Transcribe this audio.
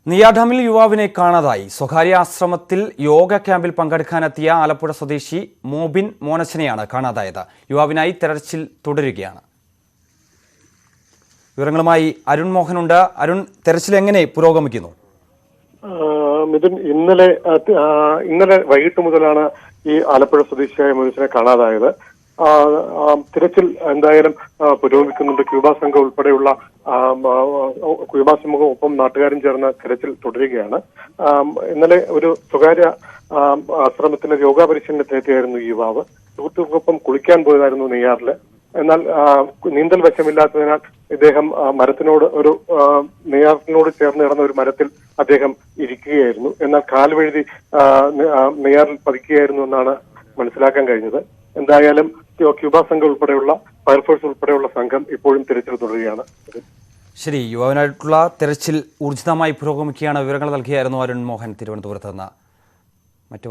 നെയ്യാർ യുവാവിനെ കാണാതായി. സ്വകാര്യ ആശ്രമത്തിൽ യോഗ ക്യാമ്പിൽ പങ്കെടുക്കാനെത്തിയ ആലപ്പുഴ സ്വദേശി മോബിൻ മോനച്ചനെയാണ് കാണാതായത്. യുവാവിനായി തെരച്ചിൽ തുടരുകയാണ്. വിവരങ്ങളുമായി അരുൺ മോഹനുണ്ട്. അരുൺ, തെരച്ചിൽ എങ്ങനെ പുരോഗമിക്കുന്നു? മിഥുൻ, ഇന്നലെ വൈകിട്ട് മുതലാണ് ഈ ആലപ്പുഴ സ്വദേശിയായ മോനച്ചനെ കാണാതായത്. തിരച്ചിൽ എന്തായാലും പുരോഗമിക്കുന്നുണ്ട്. ക്യൂബ സംഘം ഉൾപ്പെടെയുള്ള ക്യൂബ സമൂഹം ഒപ്പം നാട്ടുകാരും ചേർന്ന് തിരച്ചിൽ തുടരുകയാണ്. ഇന്നലെ ഒരു സ്വകാര്യ ആശ്രമത്തിന് യോഗാ പരിശീലനത്തിനെത്തിയായിരുന്നു ഈ യുവാവ്. സുഹൃത്തുക്കൾക്കൊപ്പം കുളിക്കാൻ പോയതായിരുന്നു നെയ്യാറില്. എന്നാൽ നീന്തൽ വശമില്ലാത്തതിനാൽ ഇദ്ദേഹം നെയ്യാറിനോട് ചേർന്ന് കിടന്ന ഒരു മരത്തിൽ അദ്ദേഹം ഇരിക്കുകയായിരുന്നു. എന്നാൽ കാൽവഴുതി നെയ്യാറിൽ പതിക്കുകയായിരുന്നു എന്നാണ് മനസ്സിലാക്കാൻ കഴിഞ്ഞത്. എന്തായാലും ക്യൂബ സംഘം ഉൾപ്പെടെയുള്ള ഫയർഫോഴ്സ് ഉൾപ്പെടെയുള്ള സംഘം ഇപ്പോഴും തിരച്ചിൽ തുടരുകയാണ്. ശരി, യുവാവിനായിട്ടുള്ള തെരച്ചിൽ ഊർജിതമായി പുരോഗമിക്കുകയാണ്. വിവരങ്ങൾ നൽകിയായിരുന്നു അരുൺ മോഹൻ തിരുവനന്തപുരത്ത് നിന്ന്. മറ്റു